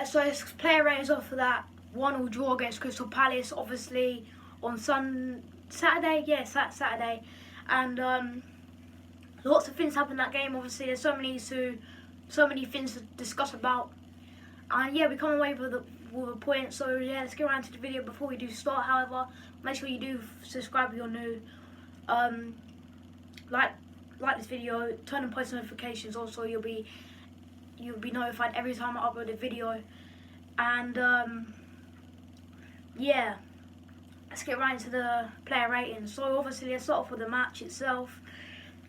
So it's player ratings off for that 1-1 draw against Crystal Palace, obviously on Saturday. Yeah, Saturday, and lots of things happened in that game. Obviously, there's so many things to discuss about, and yeah, we come away with a point. So yeah, let's get around to the video. Before we do start, however, make sure you do subscribe if you're new. Like this video, turn on post notifications. Also, you'll be notified every time I upload a video. And yeah, let's get right into the player ratings. So obviously, let's start off with the match itself.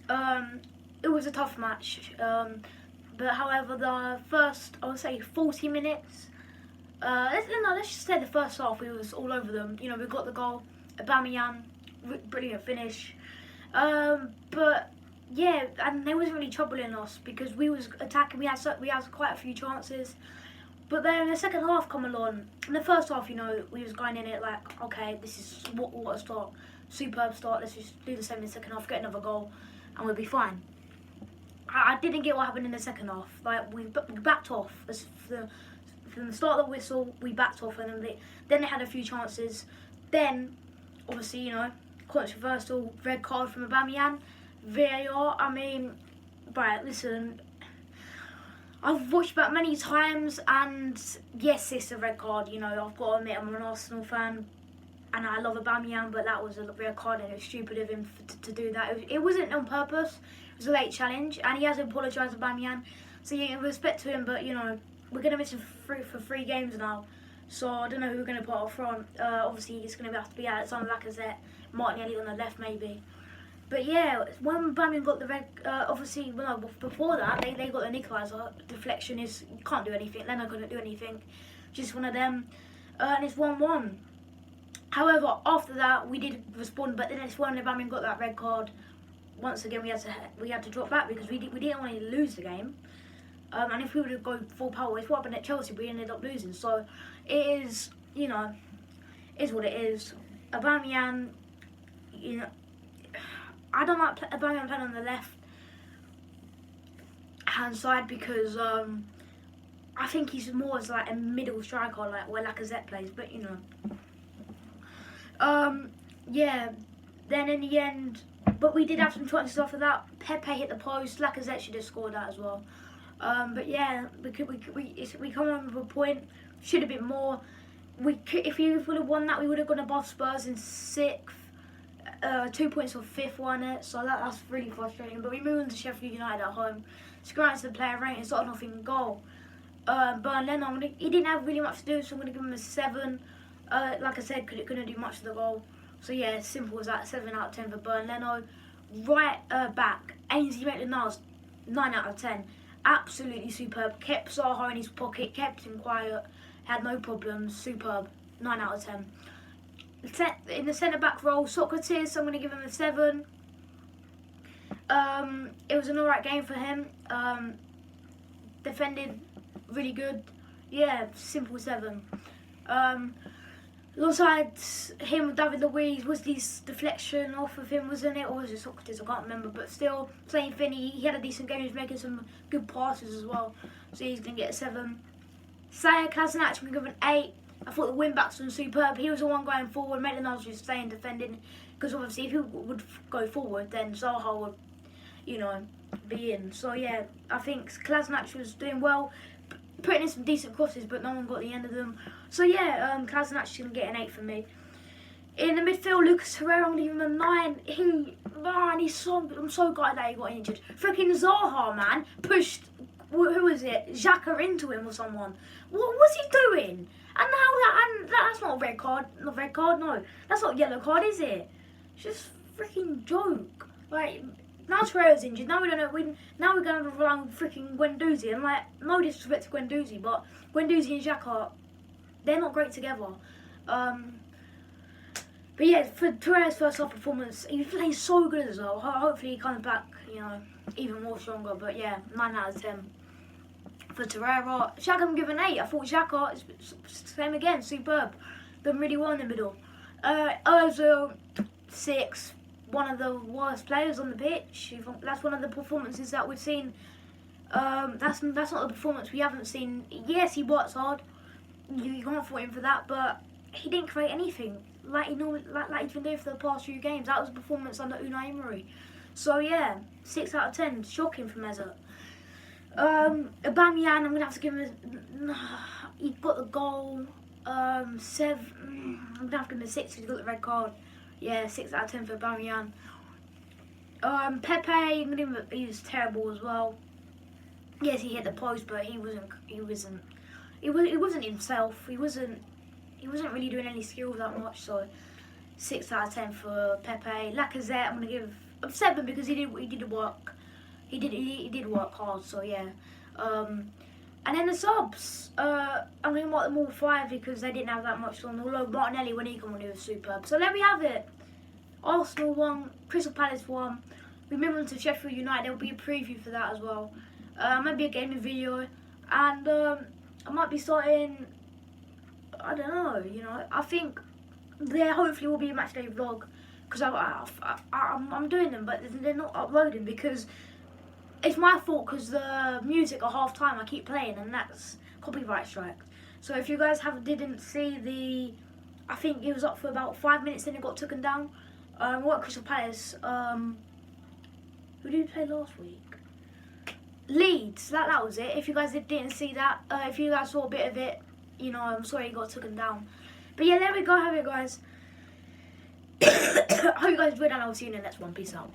It was a tough match, but however, the first, I would say, 40 minutes. Let's just say the first half, we was all over them. You know, we got the goal, Aubameyang, brilliant finish. But yeah, and there wasn't really troubling us because we was attacking. We had quite a few chances. But then the second half come along. In the first half, you know, we was going in it like, okay, this is what a start. Superb start. Let's just do the same in the second half, get another goal, and we'll be fine. I didn't get what happened in the second half. Like, we backed off. From the start of the whistle, we backed off, and then they had a few chances. Then, obviously, you know, controversial red card from Aubameyang. VAR, I mean, right, listen, I've watched back many times, and yes, it's a red card. You know, I've got to admit, I'm an Arsenal fan, and I love Aubameyang, but that was a red card, and it was stupid of him to do that. It wasn't on purpose. It was a late challenge, and he has apologised to Aubameyang. So yeah, respect to him, but you know, we're gonna miss him for 3 games now. So I don't know who we're gonna put up front. Obviously, it's gonna have to be Alexander Lacazette, Martinelli on the left, maybe. But yeah, when Aubameyang got the red, obviously, well, no, before that, they got the equaliser. Deflection you can't do anything. Leno couldn't do anything. Just one of them. And it's 1-1. However, after that, we did respond, but then it's when Aubameyang got that red card. Once again, we had to drop back because we didn't want to lose the game. And if we would have gone full power, it's what happened at Chelsea. We ended up losing. So it is, you know, is what it is. Aubameyang, you know, I don't like Aubameyang playing on the left hand side because I think he's more as like a middle striker, like where Lacazette plays. But you know, yeah. Then in the end, but we did have some chances after that. Pepe hit the post. Lacazette should have scored that as well. But yeah, we come on with a point. Should have been more. If we would have won that, we would have gone above Spurs in 6th. 2 points for 5th won it, so that's really frustrating. But we move on to Sheffield United at home. Scratch to the player rating, sort of nothing goal. Bernd Leno, he didn't have really much to do, so I'm going to give him a 7. Like I said, couldn't do much to the goal. So yeah, simple as that. 7 out of 10 for Bernd Leno. Right back, Ainsley Maitland-Niles, 9 out of 10. Absolutely superb. Kept Zaha in his pocket, kept him quiet, had no problems. Superb. 9 out of 10. In the centre-back role, Sokratis, I'm going to give him a 7. It was an alright game for him. Defended really good. Yeah, simple 7. Alongside him, David Luiz, was this deflection off of him, wasn't it? Or was it Sokratis? I can't remember. But still, same thing. He had a decent game. He was making some good passes as well. So he's going to get a 7. Sead Kolasinac, I'm going to give him an 8. I thought the wing-backs were superb. He was the one going forward. Maitland-Niles was staying defending. Because obviously if he would go forward, then Zaha would, you know, be in. So yeah, I think Kolasinac was doing well. Putting in some decent crosses, but no one got the end of them. So yeah, Kolasinac is going to get an 8 for me. In the midfield, Lucas Torreira, I'm going to give him a 9. I'm so glad that he got injured. Freaking Zaha, man, pushed, who was it? Xhaka into him or someone. What was he doing? And that's not a red card. Not red card, no. That's not a yellow card, is it? It's just freaking joke. Like, now Torreira's injured. Now we don't know. Now we're going to rely on freaking Guendouzi. And like, no disrespect to Guendouzi, but Guendouzi and Xhaka, they're not great together. But yeah, for Torreira's first half performance, he plays so good as well. Hopefully he comes back, you know, even more stronger. But yeah, 9 out of 10. For Torreira, Xhaka I'm giving 8. I thought Xhaka, same again, superb. Done really well in the middle. Ozil, 6. One of the worst players on the pitch. That's one of the performances that we've seen That's not the performance we haven't seen. Yes, he works hard. You can't fault him for that, but he didn't create anything like he's been doing for the past few games. That was a performance under Unai Emery. So yeah, 6 out of 10. Shocking from Mesut. Aubameyang, I'm gonna have to give him. He got the goal. 7. I'm gonna have to give him a 6 because he got the red card. Yeah, 6 out of 10 for Aubameyang. Pepe, I'm gonna give him he was terrible as well. Yes, he hit the post, but he wasn't himself. He wasn't really doing any skills that much. So 6 out of 10 for Pepe. Lacazette, I'm gonna give a 7 because he did work. He did work hard. So yeah. And then the subs, I'm gonna mark them all 5 because they didn't have that much on. Although Martinelli, when he came on, he was superb. So there we have it. Arsenal won, Crystal Palace won. We move on to Sheffield United. There will be a preview for that as well. Maybe a gaming video, and I might be starting. I don't know. You know, I think there hopefully will be a matchday vlog because I'm doing them, but they're not uploading because it's my fault because the music at half time I keep playing and that's copyright strike. So if you guys didn't see I think it was up for about 5 minutes then it got taken down. We're at Crystal Palace. Who did we play last week? Leeds. That was it. If you guys didn't see that, if you guys saw a bit of it, you know, I'm sorry it got taken down. But yeah, there we go. Have it, guys. I hope you guys enjoyed and I'll see you in the next one. Peace out.